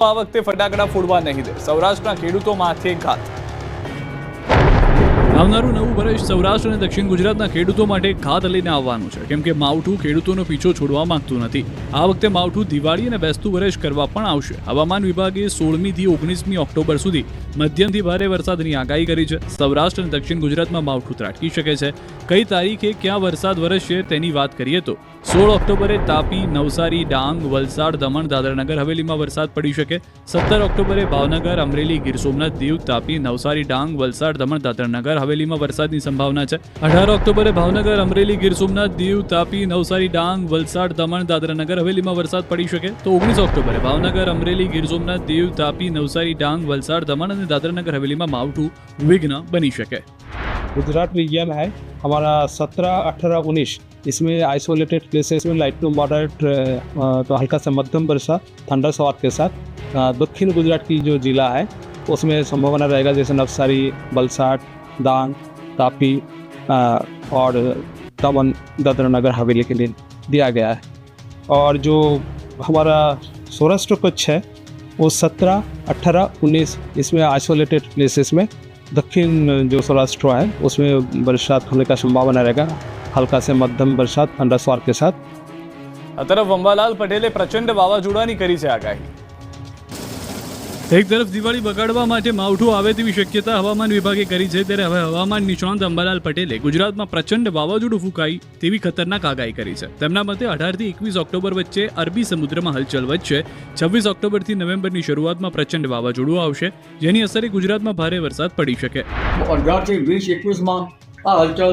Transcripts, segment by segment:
આ વખતે ફટાકડા ફોડવા નહીં દે, સૌરાષ્ટ્રના ખેડૂતો માથે ઘાત। આવનારું નવું વર્ષ સૌરાષ્ટ્ર અને દક્ષિણ ગુજરાતના ખેડૂતો માટે ઘાત લઈને આવવાનું છે, કેમ કે માવઠું ખેડૂતોનો પીછો છોડવા માંગતું નથી। આ વખતે માવઠું દિવાળી અને બેસતું વર્ષ કરવા પણ આવશે। હવામાન વિભાગે 16મી થી 19મી ઓક્ટોબર સુધી મધ્યમથી ભારે વરસાદની આગાહી કરી છે। સૌરાષ્ટ્ર અને દક્ષિણ ગુજરાતમાં માવઠું ત્રાટકી શકે છે। કઈ તારીખે ક્યાં વરસાદ વરસશે તેની વાત કરીએ તો 16 ઓક્ટોબરે તાપી, નવસારી, ડાંગ, વલસાડ, દમણ, દાદરાનગર હવેલીમાં વરસાદ પડી શકે। 17 ઓક્ટોબરે ભાવનગર, અમરેલી, ગીર સોમનાથ, દીવ, તાપી, નવસારી, ડાંગ, વલસાડ, દમણ, દાદરાનગર હવેલીમાં વરસાદની સંભાવના છે। 18 ઓક્ટોબરે ભાવનગર, અમરેલી, ગીર સોમનાથ, દીવ, તાપી, નવસારી, ડાંગ, વલસાડ, દમણ, દાદરાનગર હવેલીમાં વરસાદ પડી શકે। તો 19 ઓક્ટોબરે ભાવનગર, અમરેલી, ગીર સોમનાથ, દીવ, તાપી, નવસારી, ડાંગ, वलसाड़, दमन और दादरानगर हवेली में मावठू विघ्न बनी सके। गुजरात रीजन है हमारा 17, 18, 19 इसमें आइसोलेटेड प्लेसेस में लाइट टू मॉडरेट तो हल्का से मध्यम वर्षा थंडर शॉवर के साथ दक्षिण गुजरात की जो जिला है उसमें संभावना रहेगा, जैसे नवसारी, वलसाड़, डांग, तापी और दमन, दादरानगर हवेली के लिए दिया गया है। और जो हमारा सौराष्ट्र कच्छ है वो 17, 18, 19 इसमें आइसोलेटेड प्लेसेस में दक्षिण जो सौराष्ट्र है उसमें बरसात होने का संभावना रहेगा, हल्का से मध्यम बरसात थंडरस्टॉर्म के साथ। આ તરફ અંબાલાલ પટેલે પ્રચંડ વાવાઝોડાની કરી છે આગાહી। એક તરફ દિવાળી બગાડવા માટે માવઠું આવે તેવી શક્યતા હવામાન વિભાગે કરી છે, ત્યારે હવે હવામાન નિષ્ણાંત અંબાલાલ પટેલે ગુજરાતમાં પ્રચંડ વાવાઝોડું ફૂંકાય તેવી ખતરનાક આગાહી કરી છે। તેમના મતે 18 થી 21 ઓક્ટોબર વચ્ચે અરબી સમુદ્રમાં હલચલ વધશે। 26 ઓક્ટોબરથી નવેમ્બરની શરૂઆતમાં પ્રચંડ વાવાઝોડું આવશે, જેની અસરે ગુજરાતમાં ભારે વરસાદ પડી શકે। 18 થી 20, 21માં આ હલચલ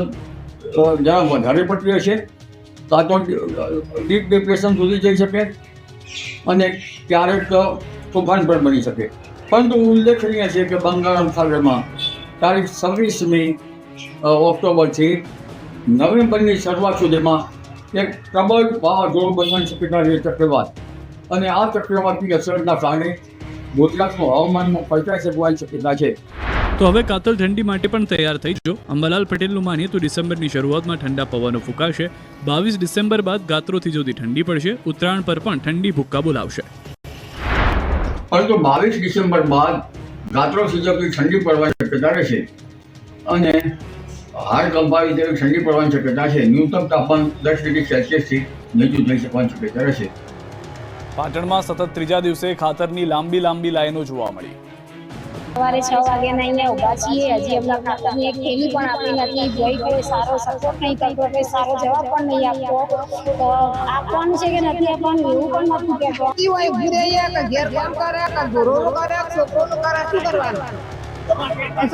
જરા વધારે પડતી હશે, કાં તો ડીપ ડિપ્રેશન સુધી જઈ શકે અને ક્યારેક તોફાન પણ બની શકે। પરંતુ ઉલ્લેખનીય છે કે બંગાળ ઉપસાગરમાં તારીખ 26મી ઓક્ટોબરથી નવેમ્બરની શરૂઆત સુધીમાં એક પ્રબળ વાવાઝોડું બનવાની શક્યતા છે, ચક્રવાત। અને આ ચક્રવાતની અસરના કારણે ગુજરાતનું હવામાનમાં પલટાઈ શકવાની શક્યતા છે। તો હવે કાતલ ઠંડી માટે પણ તૈયાર થઈ જો। અંબાલાલ પટેલનું માનીએ તો ડિસેમ્બરની શરૂઆતમાં ઠંડા પવનો ફૂંકાશે। 22 ડિસેમ્બર બાદ ગાત્રો થીજોથી ઠંડી પડશે। ઉત્તરાયણ પર પણ ઠંડી ભૂક્કા બોલાવશે। પરંતુ 22 ડિસેમ્બર બાદ ગાત્રો થીજોથી ઠંડી પડવાની શક્યતા રહેશે અને હાડ કંપાવી તેવી ઠંડી પડવાની શક્યતા છે। ન્યૂનતમ તાપમાન 10 ડિગ્રી સેલ્સિયસથી નીચું થઈ શકવાની શક્યતા રહેશે। પાટણમાં સતત ત્રીજા દિવસે ખાતરની લાંબી લાઈનો જોવા મળી। સવારે 6 વાગ્યાના અહીંયા ઊભા છીએ, હજી અમને ખાતરની એક થેલી પણ આપી નથી। ભાઈ કોઈ સારો સપોર્ટ નહીં કરતો, કોઈ સારો જવાબ પણ નહીં આપતો। તો આપવાનું છે કે નથી આપવાનું એવું પણ નથી કહેતો। હોય ઘરે કે ઘેર કામ કરે કે ઘરોનું કરે છોકરોનું કરે, શું કરવાનું?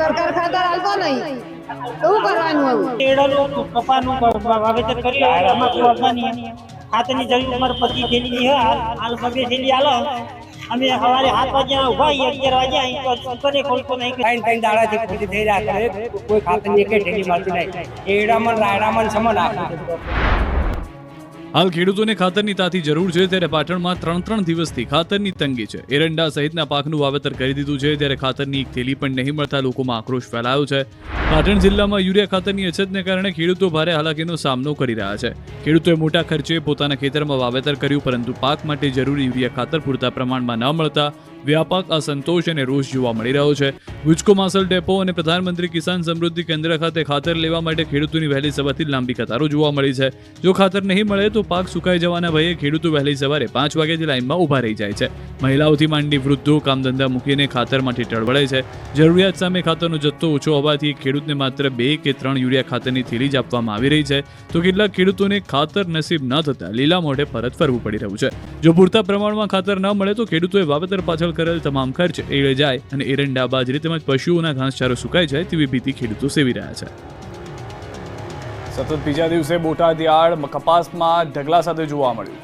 સરકાર ખાતર હાલતો નહીં, શું કરવાનું? હવે કેળાનું કપાનું વાવેતર કરી ખાતરની જરૂર અમારે 25 થેલી હાલ 2 થેલી હાલો। અમે સવારે 7 વાગ્યા ઉભા 11 વાગ્યા સુકને ખોલતો નહીં, ત્રણ દાડાથી પૂરી થઈ રહ્યા છે, કોઈ ખાતરની એક ઠેલી મળતી નહીં। એડામણ રાયડામણ સમન આપે। હાલ ખેડૂતોને ખાતરની તાતી જરૂર છે, ત્યારે પાટણમાં 3 દિવસથી ખાતરની તંગી છે। એરંડા સહિતના પાકનું વાવેતર કરી દીધું છે, ત્યારે ખાતરની એક થેલી પણ નહીં મળતા લોકોમાં આક્રોશ ફેલાયો છે। પાટણ જિલ્લામાં યુરિયા ખાતરની અછતને કારણે ખેડૂતો ભારે હાલાકીનો સામનો કરી રહ્યા છે। ખેડૂતોએ મોટા ખર્ચે પોતાના ખેતરમાં વાવેતર કર્યું, પરંતુ પાક માટે જરૂરી યુરિયા ખાતર પૂરતા પ્રમાણમાં ન મળતા વ્યાપક અસંતોષ અને રોષ જોવા મળી રહ્યો છે। ગુજકો માસલ ડેપો અને પ્રધાનમંત્રી કિસાન સમૃદ્ધિ કેન્દ્ર ખાતે ખાતર લેવા માટે ખેડૂતોની વહેલી સવારથી લાંબી કતારો જોવા મળી છે। જો ખાતર નહીં મળે તો પાક સુકાઈ જવાના ભયે ખેડૂતો વહેલી સવારે 5 વાગ્યાથી લાઇનમાં ઊભા રહી જાય છે। મહિલાઓથી માંડી વૃદ્ધો કામધંધા મૂકીને ખાતર માટે ટળવળે છે। જરૂરિયાત સામે ખાતરનો જથ્થો ઓછો હોવાથી ખેડૂતને માત્ર 2 કે 3 યુરિયા ખાતરની થેલી જ આપવામાં આવી રહી છે, તો કેટલાક ખેડૂતોને ખાતર નસીબ ન થતા લીલા મોઢે પરત ફરવું પડી રહ્યું છે। જો પૂરતા પ્રમાણમાં ખાતર ન મળે તો ખેડૂતોએ વાવેતર પાછળ કરેલ તમામ ખર્ચ એળે જાય અને એરંડા, બાજરી તેમજ પશુઓના ઘાસચારો સુકાઈ જાય તેવી ભીતિ ખેડૂતો સેવી રહ્યા છે। સતત બીજા દિવસે બોટાદ યાર્ડ કપાસમાં ઢગલા સાથે જોવા મળ્યું।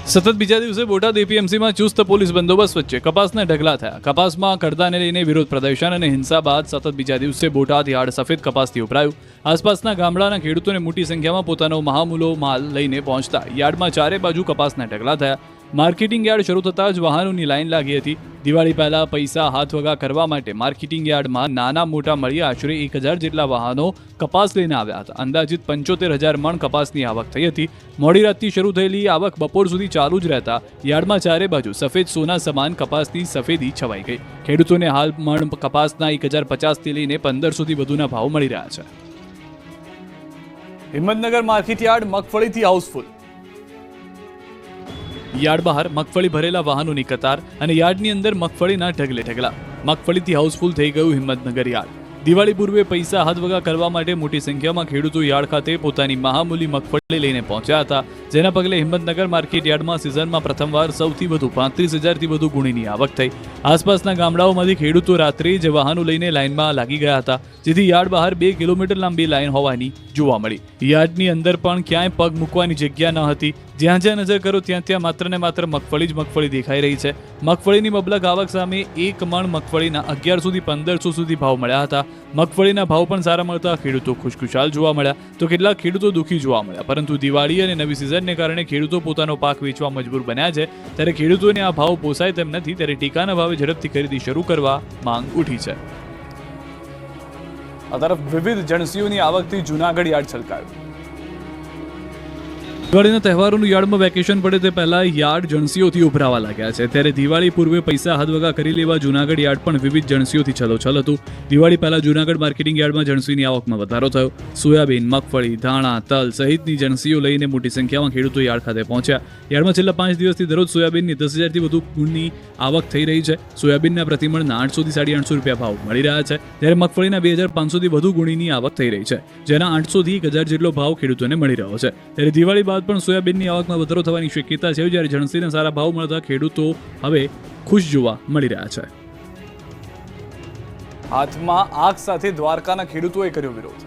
સતત બીજા દિવસે બોટાદ એપીએમસીમાં ચુસ્ત પોલીસ બંદોબસ્ત વચ્ચે કપાસના ઢગલા થયા। કપાસમાં કડદાને લઈને વિરોધ પ્રદર્શન અને હિંસા બાદ સતત બીજા દિવસે બોટાદ યાર્ડ સફેદ કપાસથી ઉભરાયું। આસપાસના ગામડાના ખેડૂતોને મોટી સંખ્યામાં પોતાનો મહામૂલો માલ લઈને પહોંચતા યાર્ડમાં ચારે બાજુ કપાસના ઢગલા થયા। માર્કેટિંગ યાર્ડ શરૂ થતાં જ વાહનોની લાઈન લાગી હતી. દિવાળી પહેલા પૈસા હાથવગા કરવા માટે માર્કેટિંગ યાર્ડમાં નાના મોટા મળી આશરે 1000 જેટલા વાહનો કપાસ લઈને આવ્યા હતા. અંદાજિત 75,000 મણ કપાસની આવક થઈ હતી. મોડી રાતથી શરૂ થયેલી આવક બપોર સુધી ચાલુ જ રહેતા યાર્ડમાં ચારે બાજુ સફેદ સોના સમાન કપાસની સફેદી છવાઈ ગઈ. ખેડૂતોને હાલ મણ કપાસના 1050 થી લઈને 1500 થી વધુના ભાવ મળી રહ્યા છે. હિંમતનગર માર્કેટ યાર્ડ મગફળીથી હાઉસફુલ. યાર્ડ બહાર મગફળી ભરેલા વાહનોની કતાર અને યાર્ડની અંદર મગફળીના ઢગલે ઢગલા. મગફળીથી હાઉસફુલ થઈ ગયું હિંમતનગર યાર્ડ. દિવાળી પૂર્વે પૈસા હાથવગા કરવા માટે મોટી સંખ્યામાં ખેડૂતો યાર્ડ ખાતે પોતાની મહામૂલી મગફળી લઈને પહોંચ્યા હતા, જેના પગલે હિંમતનગર માર્કેટ યાર્ડમાં સિઝનમાં પ્રથમવાર સૌથી વધુ 35,000 થી વધુ ગુણીની આવક થઈ. આસપાસના ગામડાઓમાંથી ખેડૂતો રાત્રે જ વાહનો લઈને લાઇનમાં લાગી ગયા હતા, જેથી યાર્ડ બહાર 2 કિલોમીટર લાંબી લાઇન હોવાની જોવા મળી. યાર્ડની અંદર પણ ક્યાંય પગ મૂકવાની જગ્યા ન હતી. જ્યાં જ્યાં નજર કરો ત્યાં ત્યાં માત્ર ને માત્ર મગફળી જ મગફળી દેખાઈ રહી છે. મગફળીની મબલક આવક સામે એક મણ મગફળીના 1100 થી 1500 સુધી ભાવ મળ્યા હતા. મગફળીના ભાવ પણ સારા મળતા ખેડૂતો ખુશખુશાલ જોવા મળ્યા, તો કેટલાક ખેડૂતો દુઃખી જોવા મળ્યા. પરંતુ દિવાળી અને નવી સિઝનને કારણે ખેડૂતો પોતાનો પાક વેચવા મજબૂર બન્યા છે, ત્યારે ખેડૂતોને આ ભાવ પોસાય તેમ નથી, ત્યારે ટેકાના ભાવે ઝડપથી ખરીદી શરૂ કરવા માંગ ઉઠી છે. આ તરફ વિવિધ જણસીઓની આવકથી જૂનાગઢ યાર્ડ છલકાયું. દિવાળીના તહેવારોનું યાર્ડમાં વેકેશન પડે તે પહેલા યાર્ડ જણસીઓથી ઉભરાવા લાગ્યા છે, ત્યારે દિવાળી પૂર્વે પૈસા હાથવગા કરી લેવા જૂનાગઢ યાર્ડ પણ વિવિધ જણસીઓથી છલોછલ હતું. દિવાળી પહેલા જૂનાગઢ માર્કેટિંગ યાર્ડમાં જણસીની આવકમાં વધારો થયો. સોયાબીન, મગફળી, ધાણા, તલ સહિતની જણસીઓ લઈને મોટી સંખ્યામાં ખેડૂતો યાર્ડ ખાતે પહોંચ્યા. યાર્ડમાં છેલ્લા 5 દિવસથી દરરોજ સોયાબીનની 10,000 થી વધુ ગુણની આવક થઈ રહી છે. સોયાબીનના પ્રતિમણના 800 થી 850 રૂપિયા ભાવ મળી રહ્યા છે, જ્યારે મગફળીના 2,500 થી વધુ ગુણીની આવક થઈ રહી છે, જેના 800 થી 1,000 જેટલો ભાવ ખેડૂતોને મળી રહ્યો છે. ત્યારે દિવાળી બાદ પણ સોયાબીનની આવકમાં વધારો થવાની શક્યતા છે, જ્યારે જણસીના સારા ભાવ મળતા ખેડૂતો હવે ખુશ જોવા મળી રહ્યા છે. હાથમાં આગ સાથે દ્વારકાના ખેડૂતોએ કર્યો વિરોધ.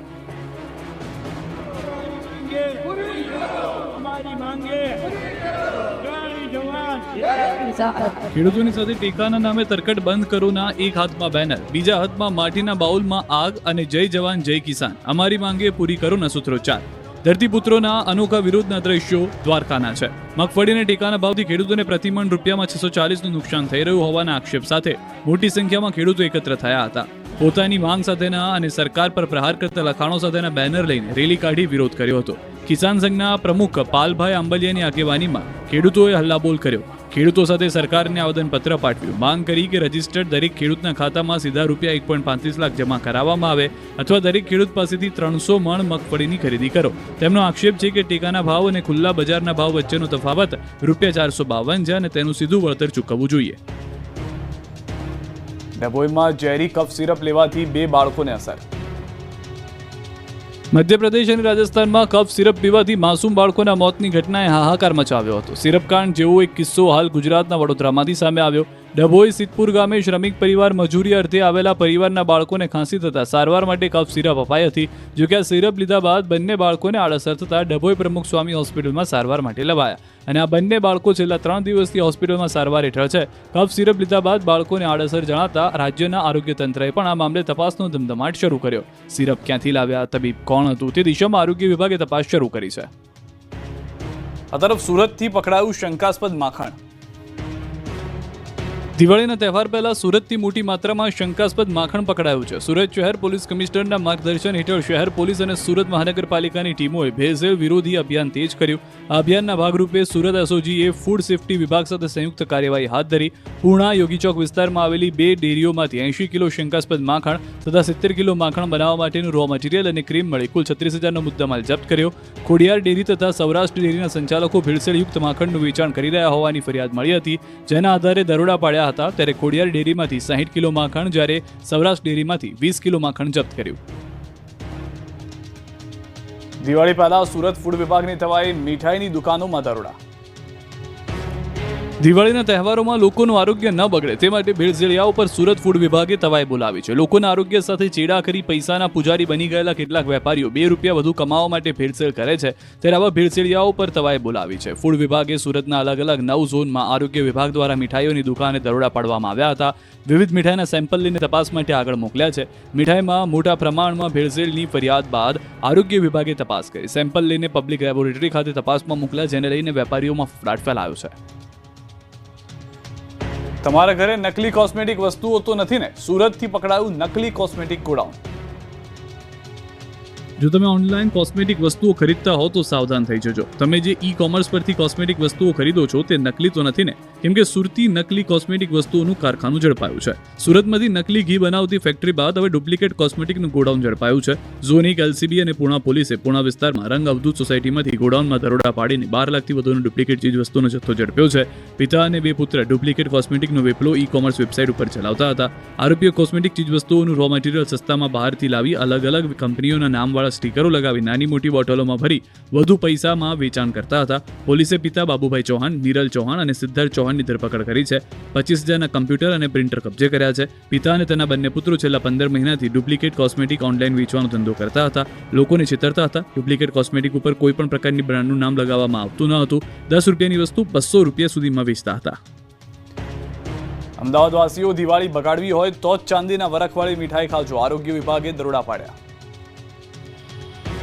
ખેડૂતોની સાથે ટેકાના નામે તરકટ બંધ કરોના એક હાથમાં બેનર, બીજા હાથમાં માટીના બાઉલમાં આગ અને જય જવાન જય કિસાન, અમારી માંગે પૂરી કરોના સૂત્રોચ્ચાર. ધરતીપુત્રોના અનોખા વિરોધના દ્રશ્યો દ્વારકાના છે. મગફળીને ટેકાના ભાવથી ખેડૂતોને પ્રતિમણ રૂપિયામાં 640નું નુકસાન થઈ રહ્યું હોવાના આક્ષેપ સાથે મોટી સંખ્યામાં ખેડૂતો એકત્ર થયા હતા. પોતાની માંગ સાથેના અને સરકાર પર પ્રહાર કરતા લખાણો સાથેના બેનર લઈને રેલી કાઢી વિરોધ કર્યો હતો. કિસાન સંઘના પ્રમુખ પાલભાઈ આંબલિયાની આગેવાનીમાં ખેડૂતોએ હલ્લાબોલ કર્યો. ખેડૂતો સાથે સરકારને આવેદનપત્ર પાઠવ્યું. માંગ કરી કે રજિસ્ટર્ડ દરેક ખેડૂતના ખાતામાં સીધા રૂપિયા 1.35 લાખ જમા કરાવવામાં આવે અથવા દરેક ખેડૂત પાસેથી 300 મણ મગફળીની ખરીદી કરો. તેમનો આક્ષેપ છે કે ટેકાના ભાવ અને ખુલ્લા બજારના ભાવ વચ્ચેનો તફાવત ₹452 છે અને તેનું સીધું વળતર ચૂકવવું જોઈએ. ડભોઈમાં ઝેરી કફ સિરપ લેવાથી 2 બાળકોને અસર. મધ્યપ્રદેશ અને રાજસ્થાનમાં કફ સિરપ પીવાથી માસૂમ બાળકોના મોતની ઘટનાએ હાહાકાર મચાવ્યો હતો. સિરપ કાંડ જેવો એક કિસ્સો હાલ ગુજરાતના વડોદરામાંથી સામે આવ્યો. ડભોઈ સિદ્ધપુર ગામે શ્રમિક પરિવાર મજૂરી અર્થે આવેલા પરિવારના બાળકોને ખાંસી થતા સારવાર માટે કફ સિરપ અપાઈ હતી. જોકે આ સિરપ લીધા બાદ બંને બાળકોને આડઅસર થતા ડભોઈ પ્રમુખ સ્વામી હોસ્પિટલમાં સારવાર માટે લવાયા અને આ બંને બાળકો છેલ્લા 3 દિવસથી હોસ્પિટલમાં સારવાર હેઠળ છે. કફ સિરપ લીધા બાદ બાળકોને આડઅસર જણાતા રાજ્યના આરોગ્ય તંત્રએ પણ આ મામલે તપાસનો ધમધમાટ શરૂ કર્યો. સિરપ ક્યાંથી લાવ્યા, તબીબ કોણ હતું, તે દિશામાં આરોગ્ય વિભાગે તપાસ શરૂ કરી છે. આ તરફ સુરતથી પકડાયું શંકાસ્પદ માખણ. દિવાળીના તહેવાર પહેલા સુરતથી મોટી માત્રામાં શંકાસ્પદ માખણ પકડાયું છે. સુરત શહેર પોલીસ કમિશનરના માર્ગદર્શન હેઠળ શહેર પોલીસ અને સુરત મહાનગરપાલિકાની ટીમોએ ભેળસેળ વિરોધી અભિયાન તેજ કર્યું. આ અભિયાનના ભાગરૂપે સુરત એસઓજીએ ફૂડ સેફટી વિભાગ સાથે સંયુક્ત કાર્યવાહી હાથ ધરી. પૂર્ણા યોગી ચોક વિસ્તારમાં આવેલી 2 ડેરીઓમાંથી 80 કિલો શંકાસ્પદ માખણ તથા 70 કિલો માખણ બનાવવા માટેનું રો મટીરિયલ અને ક્રીમ મળી કુલ 36,000નો મુદ્દામાલ જપ્ત કર્યો. ખોડિયાર ડેરી તથા સૌરાષ્ટ્ર ડેરીના સંચાલકો ભેળસેળયુક્ત માખણનું વેચાણ કરી રહ્યા હોવાની ફરિયાદ મળી હતી, જેના આધારે દરોડા પાડ્યા હતા. ત્યારે ખોડિયાર ડેરીમાંથી 60 કિલો માખણ, જ્યારે સૌરાષ્ટ્ર ડેરીમાંથી 20 કિલો માખણ જપ્ત કર્યું. દિવાળી પહેલા સુરત ફૂડ વિભાગની થવાઈ મીઠાઈની દુકાનોમાં દરોડા. દિવાળીના તહેવારોમાં લોકોનું આરોગ્ય ન બગડે તે માટે ભેળસેળિયાઓ પર સુરત ફૂડ વિભાગે તવાઈ બોલાવી છે. લોકોના આરોગ્ય સાથે ચેડા કરી પૈસાના પૂજારી બની ગયેલા કેટલાક વેપારીઓ 2 રૂપિયા વધુ કમાવા માટે ભેળસેળ કરે છે, ત્યારે આવા ભેળસેળિયાઓ પર તવાઈ બોલાવી છે. ફૂડ વિભાગે સુરતના અલગ અલગ 9 ઝોનમાં આરોગ્ય વિભાગ દ્વારા મીઠાઈઓની દુકાને દરોડા પાડવામાં આવ્યા હતા. વિવિધ મીઠાઈના સેમ્પલ લઈને તપાસ માટે આગળ મોકલ્યા છે. મીઠાઈમાં મોટા પ્રમાણમાં ભેળસેળની ફરિયાદ બાદ આરોગ્ય વિભાગે તપાસ કરી. સેમ્પલ લઈને પબ્લિક લેબોરેટરી ખાતે તપાસમાં મોકલ્યા, જેને લઈને વેપારીઓમાં ફફડાટ ફેલાયો છે. તમારા ઘરે નકલી કોસ્મેટિક વસ્તુઓ તો નથી ને? સુરતથી પકડાયું નકલી કોસ્મેટિક ગોડાઉન. જો તમે ઓનલાઈન કોસ્મેટિક વસ્તુઓ ખરીદતા હો તો સાવધાન થઈ જજો. તમે જે ઈ કોમર્સ પરથી કોસ્મેટિક વસ્તુઓ ખરીદો છો તે નકલી તો નથી ને? કેમ કે સુરતી નકલી કોસ્મેટિક વસ્તુઓનું કારખાનું ઝડપાયું છે. સુરતમાંથી નકલી ઘી બનાવતી ફેક્ટરી બાદ હવે ડુપ્લિકેટ કોસ્મેટિકનું ગોડાઉન ઝડપાયું છે. ઝોન 1 LCB અને પૂણા પોલીસે પૂણા વિસ્તારમાં રંગ અવધૂત સોસાયટીમાંથી ગોડાઉનમાં દરોડા પાડીને 12 લાખથી વધુનો ડુપ્લિકેટ ચીજ વસ્તુનો જથ્થો ઝડપ્યો છે. પિતા અને 2 પુત્ર ડુપ્લિકેટ કોસ્મેટિકનો વેપલો ઈ કોમર્સ વેબસાઇટ ઉપર ચલાવતા હતા. આરોપીઓ કોસ્મેટિક ચીજ વસ્તુઓનું રો મટીરિયલ સસ્તામાં બહારથી લાવી અલગ અલગ કંપનીઓના નામવાળા સ્ટીકરો લગાવી નાની મોટી બોટલોમાં ભરી વધુ પૈસામાં વેચાણ કરતા હતા. પોલીસે પિતા બાબુભાઈ ચૌહાણ, નિરલ ચૌહાણ અને સિદ્ધાર્થ ચૌહાણની ધરપકડ કરી છે. 25,000ના કમ્પ્યુટર અને પ્રિન્ટર કબજે કર્યા છે. પિતા અને તેના બંને પુત્રો છેલ્લા 15 મહિનાથી ડુપ્લિકેટ કોસ્મેટિક ઓનલાઈન વેચવાનો ધંધો કરતા હતા. લોકોને છેતરતા હતા. ડુપ્લિકેટ કોસ્મેટિક ઉપર કોઈ પણ પ્રકારની બ્રાન્ડનું નામ લગાવવામાં આવતું ન હતું. 10 રૂપિયાની વસ્તુ 200 રૂપિયા સુધીમાં વેચતા હતા. અમદાવાદવાસીઓ દિવાળી બગાડવી હોય તો જ ચાંદીના વરખવાળી મીઠાઈ ખાજો. આરોગ્ય વિભાગે દરોડા પાડ્યા.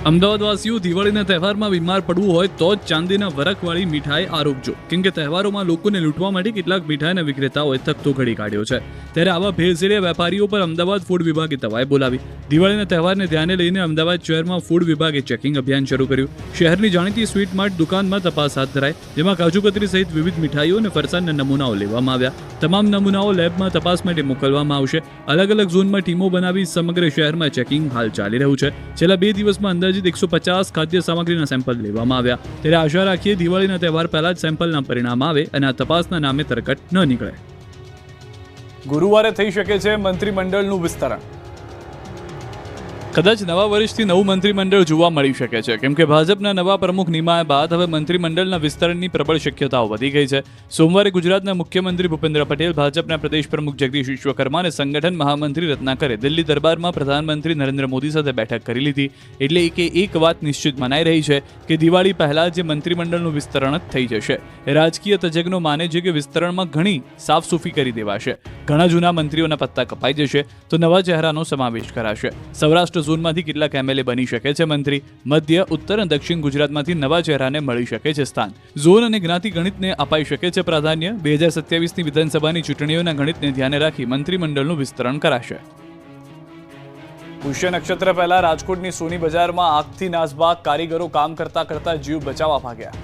અમદાવાદવાસીઓ દિવાળીના તહેવારમાં બીમાર પડવું હોય તો જ ચાંદીના વરખવાળી મીઠાઈ આરોગજો. કેમ કે તહેવારોમાં લોકોને લૂંટવા માટે કેટલાક મીઠાઈના વિક્રેતાઓએ તકતો ઘડી કાઢ્યો છે. ત્યારે આવા ભેળસેળિયા વેપારીઓ પર અમદાવાદ ફૂડ વિભાગે તવાઈ બોલાવી. દિવાળીના તહેવારને ધ્યાને લઈને અમદાવાદ શહેરમાં ફૂડ વિભાગે ચેકિંગ અભિયાન શરૂ કર્યું. શહેરની જાણીતી સ્વીટ માર્ટ દુકાનમાં તપાસ હાથ ધરાઈ, જેમાં કાજુ કતરી સહિત વિવિધ મીઠાઈઓ અને ફરસાણના નમૂનાઓ લેવામાં આવ્યા. તમામ નમૂનાઓ લેબમાં તપાસ માટે મોકલવામાં આવશે. અલગ અલગ ઝોનમાં ટીમો બનાવી સમગ્ર શહેરમાં ચેકિંગ હાલ ચાલી રહ્યું છે. છેલ્લા 2 દિવસમાં અંદાજિત 150 ખાદ્ય સામગ્રીના સેમ્પલ લેવામાં આવ્યા. ત્યારે આશા રાખીએ દિવાળીના તહેવાર પહેલા જ સેમ્પલના પરિણામ આવે અને આ તપાસના નામે તરકટ ન નીકળે. ગુરુવારે થઈ શકે છે મંત્રીમંડળનું વિસ્તરણ. કદાચ નવા વર્ષથી નવું મંત્રીમંડળ જોવા મળી શકે છે. કેમ કે ભાજપના નવા પ્રમુખ નિમાયા બાદ હવે મંત્રીમંડળના વિસ્તરણની પ્રબળ શક્યતાઓ વધી ગઈ છે. સોમવારે ગુજરાતના મુખ્યમંત્રી ભૂપેન્દ્ર પટેલ, ભાજપના પ્રદેશ પ્રમુખ જગદીશ વિશ્વકર્મા અને સંગઠન મહામંત્રી રત્નાકરે દિલ્હી દરબારમાં પ્રધાનમંત્રી નરેન્દ્ર મોદી સાથે બેઠક કરી લીધી. એટલે કે એક વાત નિશ્ચિત મનાઈ રહી છે કે દિવાળી પહેલા જે મંત્રીમંડળનું વિસ્તરણ જ થઈ જશે. રાજકીય તજજ્ઞો માને છે કે વિસ્તરણમાં ઘણી સાફસૂફી કરી દેવાશે. ઘણા જૂના મંત્રીઓના પત્તા કપાઈ જશે તો નવા ચહેરાનો સમાવેશ કરાશે. સૌરાષ્ટ્ર ઝોનમાંથી કેટલાક MLA બની શકે છે મંત્રી. મધ્ય, ઉત્તર અને દક્ષિણ ગુજરાતમાંથી નવા ચહેરાને મળી શકે છે સ્થાન. ઝોન અને જ્ઞાતિ ગણિતને અપાઈ શકે છે પ્રાધાન્ય. 2027ની વિધાનસભાની ચૂંટણીઓના ગણિતને ધ્યાને રાખી મંત્રીમંડળનું વિસ્તરણ કરાશે. પુષ્ય નક્ષત્ર પહેલા રાજકોટની સોની બજારમાં આગથી નાસભાગ. કારીગરો કામ કરતા કરતા જીવ બચાવવા ભાગ્યા.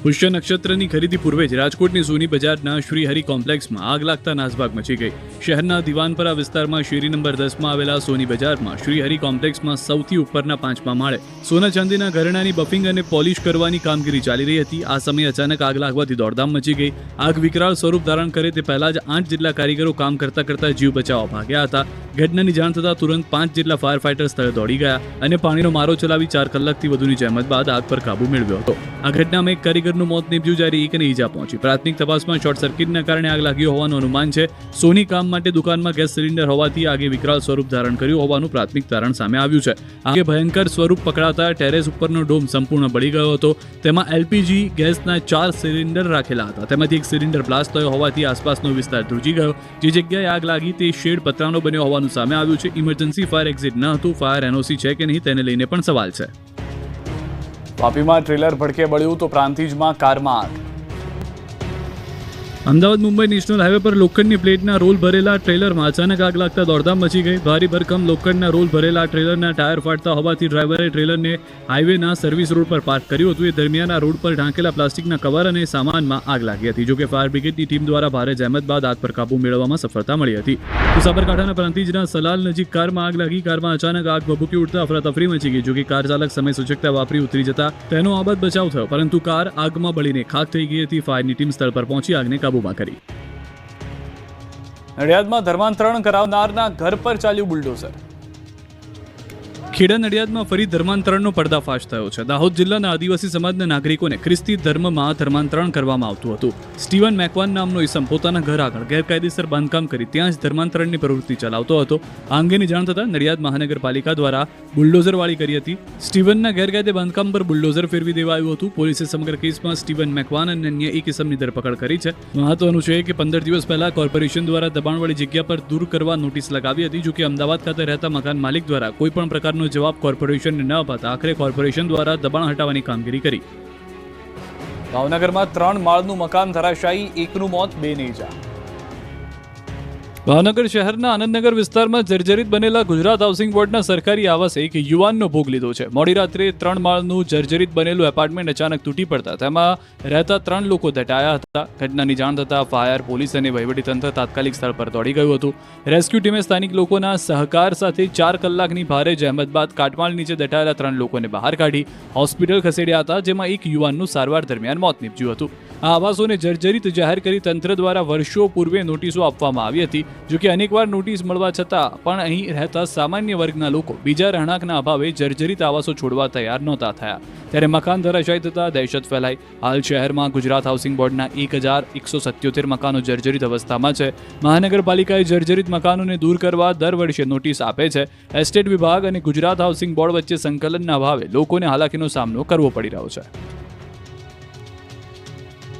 પુષ્ય નક્ષત્રની ખરીદી પૂર્વે જ રાજકોટની સોની બજારના શ્રીહરિ કોમ્પ્લેક્સમાં આગ લાગતા નાસભાગ મચી ગઈ. શહેરના દિવાનપરા વિસ્તારમાં શેરી નંબર 10માં આવેલા સોની બજારમાં શ્રીહરિ કોમ્પ્લેક્સમાં સૌથી ઉપરના 5મા માળે સોના ચાંદીના ઘરેણાની બફિંગ અને પોલિશ કરવાની કામગીરી ચાલી રહી હતી. આ સમયે અચાનક આગ લાગવાથી દોડધામ મચી ગઈ. આગ વિકરાળ સ્વરૂપ ધારણ કરે તે પહેલા જ 8 જેટલા કારીગરો કામ કરતા કરતા જીવ બચાવવા ભાગ્યા હતા. ઘટનાની જાણ થતાં તુરંત 5 જેટલા ફાયર ફાઇટર સ્થળે દોડી ગયા અને પાણીનો મારો ચલાવી 4 કલાકથી વધુની જહેમત બાદ આગ પર કાબુ મેળવ્યો હતો. આ ઘટનામાં એક કારીગરનું મોત નીપજ્યું જ્યારે એકને ઈજા પહોંચી. પ્રાથમિક તપાસમાં શોર્ટ સર્કિટના કારણે આગ લાગી હોવાનું અનુમાન છે. સોની કામ માટે દુકાનમાં ગેસ સિલિન્ડર હોવાથી આગે વિકરાળ સ્વરૂપ ધારણ કર્યું હોવાનું પ્રાથમિક તારણ સામે આવ્યું છે. આગે ભયંકર સ્વરૂપ પકડાતા ટેરેસ ઉપરનો ડોમ સંપૂર્ણ બળી ગયો હતો. તેમાં LPG ગેસના 4 સિલિન્ડર રાખેલા હતા. તેમાંથી એક સિલિન્ડર બ્લાસ્ટ થયો હોવાથી આસપાસનો વિસ્તાર ધ્રુજી ગયો. જે જગ્યાએ આગ લાગી તે શેડ પતરાનો બન્યો હોવાનું સામે આવ્યું છે. ઇમરજન્સી ફાયર એક્ઝિટ ન હતું. ફાયર NOC છે કે નહીં તેને લઈને પણ સવાલ છે. વાપીમાં ટ્રેલર ભડકે બળ્યું તો પ્રાંતિજમાં કારમાં આગ. અમદાવાદ મુંબઈ નેશનલ હાઈવે પર લોખંડની પ્લેટના રોલ ભરેલા ટ્રેલરમાં અચાનક આગ લાગતા દોડધામ મચી ગઈ. ભારે ભરકમ લોખંડના રોલ ભરેલા ટ્રેલરના ટાયર ફાટતા હોવાથી ડ્રાઈવરે ટ્રેલરને હાઈવેના સર્વિસ રોડ પર પાર્ક કર્યું હતું. એ દરમિયાન આ રોડ પર ઢાંકેલા પ્લાસ્ટિકના કવર અને સામાનમાં આગ લાગી હતી. જોકે ફાયર બ્રિગેડની ટીમ દ્વારા ભારે જહેમત બાદ આગ પર કાબુ મેળવવામાં સફળતા મળી હતી. તો સાબરકાંઠાના પ્રાંતિજના સલાલ નજીક કારમાં આગ લાગી. કારમાં અચાનક આગ ભભૂકી ઉઠતા અફરાતફરી મચી ગઈ. જોકે કાર ચાલક સમય સૂચકતા વાપરી ઉતરી જતા તેનો આબાદ બચાવ થયો, પરંતુ કાર આગમાં બળીને ખાખ થઈ ગઈ હતી. ફાયરની ટીમ સ્થળ પર પહોંચી આગને કાબૂમાં કરી. નડિયાદમાં ધર્માંતરણ કરાવનારના ઘર પર ચાલ્યું બુલડોઝર. ખેડા નડિયાદમાં ફરી ધર્માંતરણનો પર્દાફાશ થયો છે. દાહોદ જિલ્લાના આદિવાસી સમાજના નાગરિકોને ખ્રિસ્તી ધર્મમાં ધર્માંતરણ કરવામાં આવતું હતું. સ્ટીવન મેકવાન નામનો ઇસમ પોતાના ઘર આગળ ગેરકાયદેસર બાંધકામ કરી ત્યાં જ ધર્માંતરણની પ્રવૃત્તિ ચલાવતો હતો. આ અંગેની જાણ થતાં નડિયાદ મહાનગરપાલિકા દ્વારા બુલડોઝરવાળી કરી હતી. સ્ટીવનના ગેરકાયદે બાંધકામ પર બુલડોઝર ફેરવી દેવાયું હતું. પોલીસે સમગ્ર કેસમાં સ્ટીવન મેકવાન અને અન્ય એક ઇસમની ધરપકડ કરી છે. મહત્વનું છે કે 15 દિવસ પહેલા કોર્પોરેશન દ્વારા દબાણવાળી જગ્યા પર દૂર કરવા નોટિસ લગાવી હતી. જોકે અમદાવાદ ખાતે રહેતા મકાન માલિક દ્વારા કોઈપણ પ્રકારનો જવાબ કોર્પોરેશનને ન અપાતા આખરે કોર્પોરેશન દ્વારા દબાણ હટાવવાની કામગીરી કરી. ભાવનગરમાં 3 માળનું મકાન ધરાશાયી, એકનું મોત, 2ને ઈજા. ભાવનગર શહેરના આનંદનગર વિસ્તારમાં જર્જરિત બનેલા ગુજરાત હાઉસિંગ બોર્ડના સરકારી આવાસે એક યુવાનનો ભોગ લીધો છે. મોડી રાત્રે 3 માળનું જર્જરિત બનેલું એપાર્ટમેન્ટ અચાનક તૂટી પડતા તેમાં રહેતા 3 લોકો દટાયા હતા. ઘટનાની જાણ થતાં ફાયર, પોલીસ અને વહીવટીતંત્ર તાત્કાલિક સ્થળ પર દોડી ગયું હતું. રેસ્ક્યુ ટીમે સ્થાનિક લોકોના સહકાર સાથે 4 કલાકની ભારે જહેમત બાદ કાટમાળ નીચે દટાયેલા 3 લોકોને બહાર કાઢી હોસ્પિટલ ખસેડ્યા હતા, જેમાં એક યુવાનનું સારવાર દરમિયાન મોત નીપજ્યું હતું. આ આવાસોને જર્જરિત જાહેર કરી તંત્ર દ્વારા વર્ષો પૂર્વે નોટિસો આપવામાં આવી હતી. જો કે અનેકવાર નોટિસ મળવા છતાં પણ અહીં રહેતા સામાન્ય વર્ગના લોકો બીજા રહેણાંકના અભાવે જર્જરિત આવાસો છોડવા તૈયાર નહોતા થયા. ત્યારે મકાન ધરાશાયી થતાં દહેશત ફેલાઈ. હાલ શહેરમાં ગુજરાત હાઉસિંગ બોર્ડના 1177 મકાનો જર્જરિત અવસ્થામાં છે. મહાનગરપાલિકાએ જર્જરિત મકાનોને દૂર કરવા દર વર્ષે નોટિસ આપે છે. એસ્ટેટ વિભાગ અને ગુજરાત હાઉસિંગ બોર્ડ વચ્ચે સંકલનના અભાવે લોકોને હાલાકીનો સામનો કરવો પડી રહ્યો છે.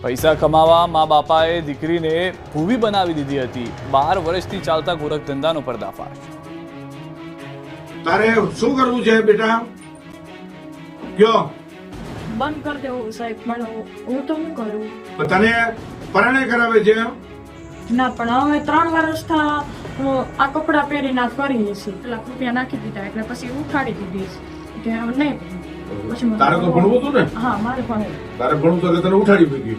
પૈસા કમાવા મા બાપાએ દીકરીને ભૂવી બનાવી દીધી હતી. 12 વર્ષથી ચાલતા ગોરખ ધંધાનો પર્દાફાશ. તારે શું કરવું છે બેટા? કયો બંધ કરી દેવું સાહેબ, પણ હું તો શું કરું? તને પરણે કરાવે છે? ના, પણ હવે 3 વર્ષથી હું આ કપડાં પહેરીને આ ફરીએ છીએ. પેલા રૂપિયા નાખી દીધા એટલે પછી ઉઠાડી દીધી કે નહીં. તારે તો ભણવું હતું ને? હા, મારે ભણવું. તારે ભણવું તો તને ઉઠાડી મૂકી.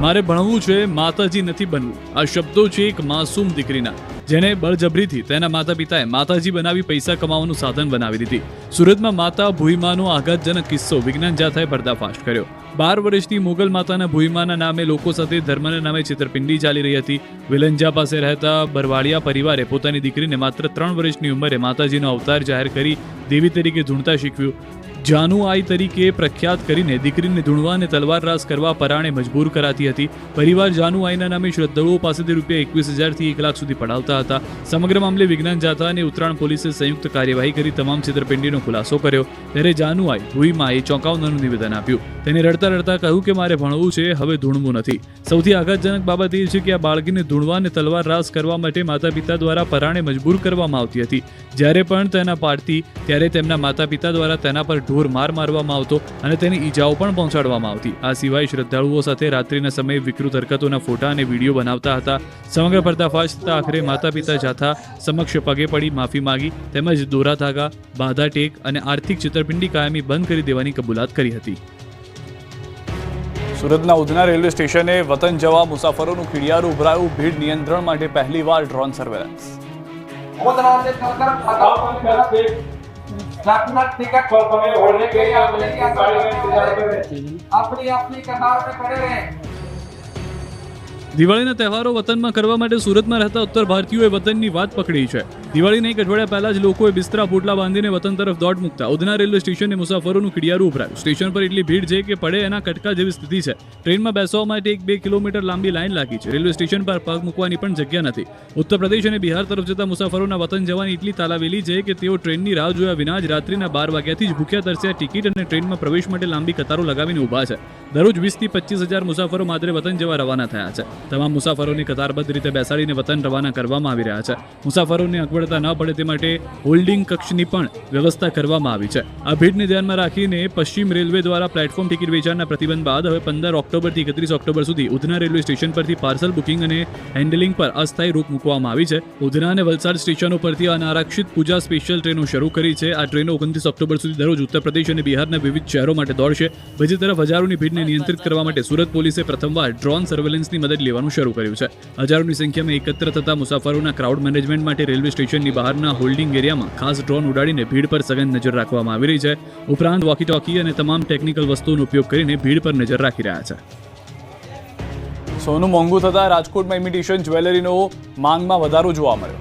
મારે ભણવું છે, માતાજી નથી બનવું. આ શબ્દો છે એક માસૂમ દીકરીના, જેને બળજબરીથી તેના માતા પિતાએ માતાજી બનાવી પૈસા કમાવાનું સાધન બનાવી દીધી. સુરતમાં માતા ભૂઈમાનો આઘાતજનક કિસ્સો વિજ્ઞાન જાથાએ પર્દાફાશ કર્યો. 12 વર્ષથી મોગલ માતાના ભૂઈમાના નામે લોકો સાથે ધર્મના નામે છેતરપિંડી ચાલી રહી હતી. વિલંજા પાસે રહેતા બરવાડિયા પરિવારે પોતાની દીકરીને માત્ર 3 વર્ષની ઉંમરે માતાજીનો અવતાર જાહેર કરી દેવી તરીકે ધૂણતા શીખવ્યું. જાનુઆઈ તરીકે પ્રખ્યાત કરીને દીકરીને ધૂણવા અને તલવારરાસ કરવા પરાણે મજબૂર કરાતી હતી. પરિવાર જાનુઆઈના નામે શ્રદ્ધાળુઓ પાસેથી રૂપિયા 21,000 થી 1 લાખ સુધી પડાવતા હતા. સમગ્ર મામલે વિજ્ઞાન જાથા અને ઉત્તરાયણ પોલીસે સંયુક્ત કાર્યવાહી કરી તમામ છેતરપિંડીનો ખુલાસો કર્યો. ત્યારે જાનુઆઈ ભૂઈમાએ ચોંકાવનારું નિવેદન આપ્યું. તેને રડતા રડતા કહ્યું કે મારે ભણવું છે, હવે ધૂણવું નથી. સૌથી આઘાતજનક બાબત એ છે કે આ બાળકીને ધૂણવા અને તલવારરાસ કરવા માટે માતા પિતા દ્વારા પરાણે મજબૂર કરવામાં આવતી હતી. જ્યારે પણ તેના પાડતી ત્યારે તેમના માતા પિતા દ્વારા તેના પર ઢોર માર મારવામાં આવતો અને તેને ઈજાઓ પણ પહોંચાડવામાં આવતી. આ સિવાય શ્રદ્ધાળુઓ સાથે રાત્રિના સમયે વિકૃત હરકતોના ફોટા અને વિડીયો બનાવતા હતા. સમગ્ર પર્દાફાશ થતાં આખરે માતા પિતા જાથા સમક્ષ પગે પડી માફી માંગી તેમજ દોરા ધાગા, બાધા ટેક અને આર્થિક છેતરપિંડી કાયમી બંધ કરી દેવાની કબૂલાત કરી હતી. સુરતના ઉધના રેલવે સ્ટેશને વતન જવા મુસાફરોનું ખીડિયારું ઉભરાયું. ભીડ નિયંત્રણ માટે પહેલીવાર ડ્રોન સર્વેલન્સ. દિવાળીના તહેવારો વતનમાં કરવા માટે સુરતમાં રહેતા ઉત્તર ભારતીયોએ વતનની વાત પકડી છે. દિવાળીના 1 અઠવાડિયા પહેલા જ લોકોએ બિસ્તરા પોટલા બાંધીને વતન તરફ દોડ મૂકતા ઉધના રેલવે સ્ટેશને મુસાફરોનું ખીડિયારું ઉભરાયું. સ્ટેશન પર એટલી ભીડ છે કે પડે એના કટકા જેવી સ્થિતિ છે. ટ્રેનમાં બેસવા માટે 1-2 કિલોમીટર લાંબી લાઈન લાગી છે. રેલવે સ્ટેશન પર પગ મૂકવાની પણ જગ્યા નથી. ઉત્તર પ્રદેશ અને બિહાર તરફ જતા મુસાફરોના વતન જવાની એટલી તાલાવેલી છે કે તેઓ ટ્રેનની રાહ જોયા વિના જ રાત્રિના 12 વાગ્યાથી જ ભૂખ્યા તરસ્યા ટિકિટ અને ટ્રેનમાં પ્રવેશ માટે લાંબી કતારો લગાવીને ઊભા છે. દરરોજ 20 થી 25,000 મુસાફરો માત્ર વતન જવા રવાના થયા છે. તમામ મુસાફરોને કતારબદ્ધ રીતે બેસાડીને વતન રવાના કરવામાં આવી રહ્યા છે. મુસાફરોને અગવડતા ન પડે તે માટે હોલ્ડિંગ કક્ષની પણ વ્યવસ્થા કરવામાં આવી છે. આ ભીડને ધ્યાનમાં રાખીને પશ્ચિમ રેલવે દ્વારા પ્લેટફોર્મ ટિકિટ વેચાણના પ્રતિબંધ બાદ હવે 15 ઓક્ટોબરથી 31 ઓક્ટોબર સુધી ઉધના રેલવે સ્ટેશન પરથી પાર્સલ બુકિંગ અને હેન્ડલિંગ પર અસ્થાયી રોક મૂકવામાં આવી છે. ઉધના અને વલસાડ સ્ટેશનો પરથી અનારક્ષિત પૂજા સ્પેશિયલ ટ્રેનો શરૂ કરી છે. આ ટ્રેનો 29 ઓક્ટોબર સુધી દરરોજ ઉત્તર પ્રદેશ અને બિહારના વિવિધ શહેરો માટે દોડશે. બીજી તરફ હજારોની ભીડને નિયંત્રિત કરવા માટે સુરત પોલીસે પ્રથમવાર ડ્રોન સર્વેલન્સની મદદ લેવાનું શરૂ કર્યું છે. હજારોની સંખ્યામાં એકત્ર થતા મુસાફરોના ક્રાઉડ મેનેજમેન્ટ માટે રેલવે સ્ટેશનની બહારના હોલ્ડિંગ એરિયામાં ખાસ ડ્રોન ઉડાડીને ભીડ પર સઘન નજર રાખવામાં આવી રહી છે. ઉપરાંત વોકી ટોકી અને તમામ ટેકનિકલ વસ્તુઓનો ઉપયોગ કરીને ભીડ પર નજર રાખી રહ્યા છે. સોનું મોંઘું થતાં રાજકોટમાં ઇમિટેશન જ્વેલરીનો માંગમાં વધારો જોવા મળ્યો.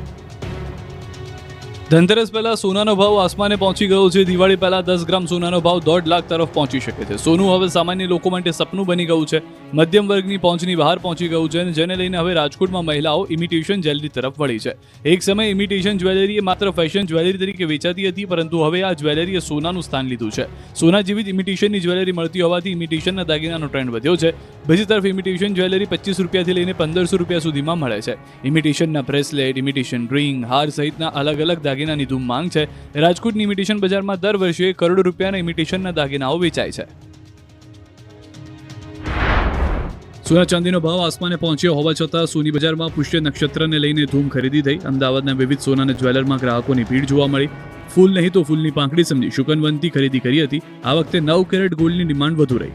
ધનતેરસ પહેલા સોનાનો ભાવ આસમાને પહોંચી ગયો છે. દિવાળી પહેલા 10 ગ્રામ સોનાનો ભાવ 1.5 લાખ તરફ પહોંચી શકે છે. સોનું હવે સામાન્ય લોકો માટે સપનું બની ગયું છે. મધ્યમ વર્ગની પહોંચની બહાર પહોંચી ગયું છે અને જેને લઈને હવે રાજકોટમાં મહિલાઓ ઇમિટેશન જ્વેલરી તરફ વળી છે. એક સમયે ઇમિટેશન જ્વેલરી એ માત્ર ફેશન જ્વેલરી તરીકે વેચાતી હતી, પરંતુ હવે આ જ્વેલરીએ સોનાનું સ્થાન લીધું છે. સોના જેવી જ ઇમિટેશનની જ્વેલરી મળતી હોવાથી ઇમિટેશનના દાગીનાનો ટ્રેન્ડ વધ્યો છે. બીજી તરફ ઇમિટેશન જ્વેલરી 25 રૂપિયાથી લઈને 1500 રૂપિયા સુધીમાં મળે છે. ઇમિટેશનના બ્રેસલેટ, ઇમિટેશન રિંગ, હાર સહિતના અલગ અલગ દાગીનાની ધૂમ માંગ છે. રાજકોટની ઇમિટેશન બજારમાં દર વર્ષે કરોડો રૂપિયાના ઇમિટેશનના દાગીનાઓ વેચાય છે. સોના ચાંદીનો ભાવ આસમાને પહોંચ્યો હોવા છતાં સોની બજારમાં પુષ્ય નક્ષત્રને લઈને ધૂમ ખરીદી થઈ. અમદાવાદના વિવિધ સોના અને જ્વેલરમાં ગ્રાહકોની ભીડ જોવા મળી. ફૂલ નહીં તો ફૂલની પાંખડી સમજી શુકનવંતી ખરીદી કરી હતી. આ વખતે 9 કેરેટ ગોલ્ડની ડિમાન્ડ વધુ રહી.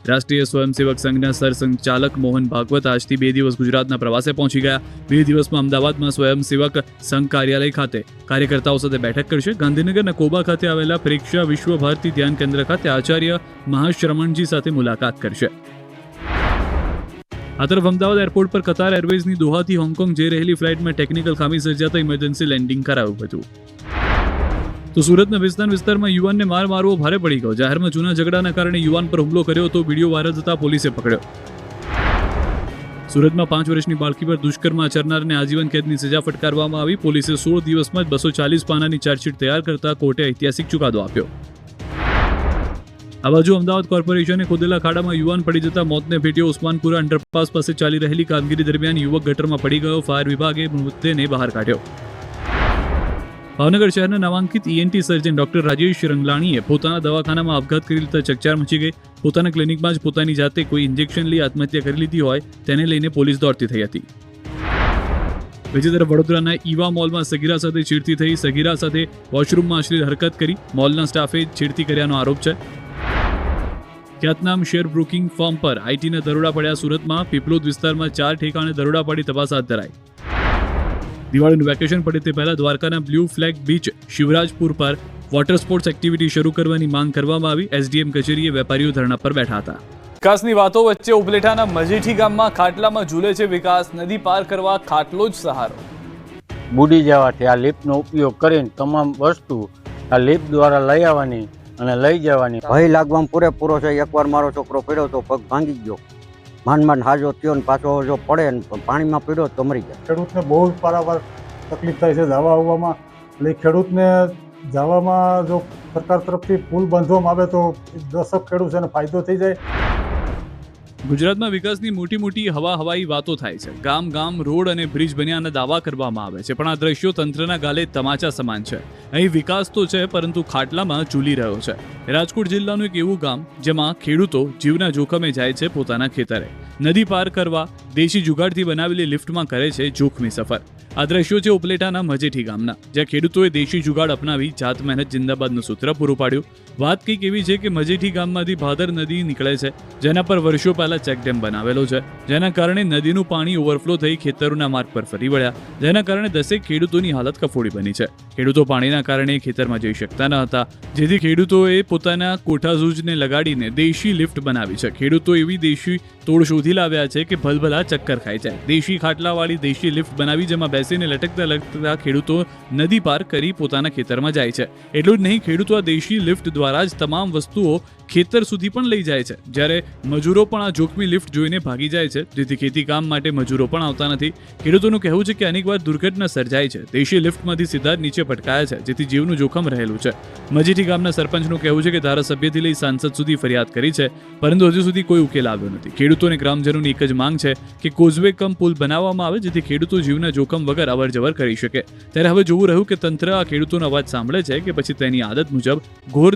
રાષ્ટ્રીય સ્વયંસેવક સંઘના સરસંઘચાલક મોહન ભાગવત આજથી 2 દિવસ ગુજરાતના પ્રવાસે પહોંચી ગયા. 2 દિવસમાં અમદાવાદમાં સ્વયંસેવક સંઘ કાર્યાલય ખાતે કાર્યકર્તાઓ સાથે બેઠક કરશે. ગાંધીનગરના કોબા ખાતે આવેલા પ્રેક્ષા વિશ્વ ભારતી ધ્યાન કેન્દ્ર ખાતે આચાર્ય મહાશ્રમણજી સાથે મુલાકાત કરશે. આ તરફ અમદાવાદ એરપોર્ટ પર કતાર એરવેઝની દોહાથી હોંગકોંગ જઈ રહેલી ફ્લાઇટમાં ટેકનિકલ ખામી સર્જાતા ઇમરજન્સી લેન્ડિંગ કરાયું હતું. તો સુરતના વિસ્તારમાં યુવાનને મારવો ભારે પડી ગયો. જાહેરમાં જૂના ઝઘડાના કારણે યુવાન પર હુમલો કર્યો તો વિડીયો વાયરલ થતા પોલીસે પકડ્યો. સુરતમાં 5 વર્ષની બાળકી પર દુષ્કર્મ આચરનારને આજીવન કેદની સજા ફટકારવામાં આવી. પોલીસે 16 દિવસમાં જ 240 પાનાની ચાર્જશીટ તૈયાર કરતા કોર્ટે ઐતિહાસિક ચુકાદો આપ્યો. આ બાજુ અમદાવાદ કોર્પોરેશને ખોદેલા ખાડામાં યુવાન પડી જતા મોતને ભેટ્યો. ઉસ્માનપુરા અંડરપાસ પાસે ચાલી રહેલી કામગીરી દરમિયાન યુવક ગટરમાં પડી ગયો. ફાયર વિભાગે મૃતદેહને બહાર કાઢ્યો. ભાવનગર શહેરના નામાંકિત ENT સર્જન ડોક્ટર રાજેશ રંગલાણીએ પોતાના દવાખાનામાં આપઘાત કરી લેતા ચકચાર મચી ગઈ. પોતાના ક્લિનિકમાં જ પોતાની જાતે કોઈ ઇન્જેક્શન લઈ આત્મહત્યા કરી લીધી હોય તેને લઈને પોલીસ દોડતી થઈ હતી. બીજી તરફ વડોદરાના ઈવા મોલમાં સગીરા સાથે છેડતી થઈ. સગીરા સાથે વોશરૂમમાં અશ્લીલ હરકત કરી. મોલના સ્ટાફે છેડતી કર્યાનો આરોપ છે. ખ્યાતનામ શેર બ્રોકિંગ ફર્મ પર આઈટીના દરોડા પડ્યા. સુરતમાં પીપલોદ વિસ્તારમાં 4 ઠેકાણે દરોડા પાડી તપાસ હાથ ધરાઈ. દિવાળીનું વેકેશન પડે તે પહેલા દ્વારકાના બ્લુ ફ્લેગ બીચ શિવરાજપુર પર વોટર સ્પોર્ટ્સ એક્ટિવિટી શરૂ કરવાની માંગ કરવામાં આવી. SDM કચેરીએ વેપારીઓ ધરણા પર બેઠા હતા. વિકાસની વાતો વચ્ચે ઉપલેટાના મજેઠી ગામમાં ખાટલામાં ઝૂલે છે વિકાસ. નદી પાર કરવા ખાટલો જ સહારો. બુડી જવાથી આ લિફ્ટનો ઉપયોગ કરીને તમામ વસ્તુ આ લિફ્ટ દ્વારા લઈ આવવાની અને લઈ જવાની. ભય લાગવામાં પૂરેપૂરો છે. એકવાર મારો છોકરો પડ્યો તો પગ ભાંગી ગયો. માંડ હાજો થયો ને પાછો જો પડે ને પાણીમાં પડ્યો તો મરી જાય. ખેડૂતને બહુ જ પારાવાર તકલીફ થાય છે જવા આવવામાં. એટલે ખેડૂતને જવામાં જો સરકાર તરફથી પુલ બાંધવામાં આવે તો દશક ખેડૂત છે એને ફાયદો થઈ જાય. ગુજરાતમાં વિકાસની મોટી હવાઈ વાતો થાય છે. ગામ રોડ અને બ્રિજ બન્યાના દાવા કરવામાં આવે છે, પણ આ દ્રશ્યો તંત્રના ગાલે તમાચા સમાન છે. અહીં વિકાસ તો છે પરંતુ ખાટલામાં ઝૂલી રહ્યો છે. રાજકોટ જિલ્લાનું એક એવું ગામ જેમાં ખેડૂતો જીવના જોખમે જાય છે પોતાના ખેતરે. નદી પાર કરવા દેશી જુગાડથી બનાવેલી લિફ્ટમાં કરે છે જોખમી સફર. આ દ્રશ્યો છે ઉપલેટાના મજેઠી ગામના, જ્યાં ખેડૂતોએ દેશી જુગાડ અપનાવી જાત મહેનત જિંદાબાદનું સૂત્ર પૂરું પાડ્યું. વાત કંઈક એવી છે કે મજેઠી ગામમાંથી ભાદર નદી નીકળે છે, જેના પર વર્ષો પહેલા ચેકડેમ બનાવેલો છે, જેના કારણે નદીનું પાણી ઓવરફ્લો થઈ ખેતરોના માર્ગ પર ફરી વળ્યા, જેના કારણે દસેક ખેડૂતોની હાલત કફોડી બની છે. ખેડૂતો પાણીના કારણે ખેતરમાં જઈ શકતા ન હતા, જેથી ખેડૂતોએ પોતાના કોઠાસૂઝને લગાડીને દેશી લિફ્ટ બનાવી છે. ખેડૂતો એવી દેશી તોડ શોધી લાવ્યા છે કે ભલભલા ચક્કર ખાઈ જાય. દેશી ખાટલાવાળી દેશી લિફ્ટ બનાવી, જેમાં બેસીને લટકતા ખેડૂતો નદી પાર કરી પોતાના ખેતરમાં જાય છે. એટલું જ નહીં, ખેડૂતો આ દેશી લિફ્ટ દ્વારા જ તમામ વસ્તુઓ ખેતર સુધી પણ લઈ જાય છે, જ્યારે મજૂરો પણ આ જોખમી લિફ્ટ જોઈને ભાગી જાય છે, જેથી ખેતી કામ માટે મજૂરો પણ આવતા નથી. ખેડૂતોનું કહેવું છે કે અનેકવાર દુર્ઘટના સર્જાય છે, દેશી લિફ્ટમાંથી સીધા જ નીચે પટકાયા છે, જેથી જીવનું જોખમ રહેલું છે. મજેઠી ગામના સરપંચનું કહેવું છે કે ધારાસભ્યથી લઈ સાંસદ સુધી ફરિયાદ કરી છે, પરંતુ હજુ સુધી કોઈ ઉકેલ આવ્યો નથી. ખેડૂતોને ગ્રામજનોની એક જ માંગ છે કે કોઝવે કમ પુલ બનાવવામાં આવે, જેથી ખેડૂતો જીવના જોખમ વગર અવરજવર કરી શકે. ત્યારે હવે જોવું રહ્યું કે તંત્ર આ ખેડૂતોનો અવાજ સાંભળે છે કે પછી તેની આદત મુજબ ઘોર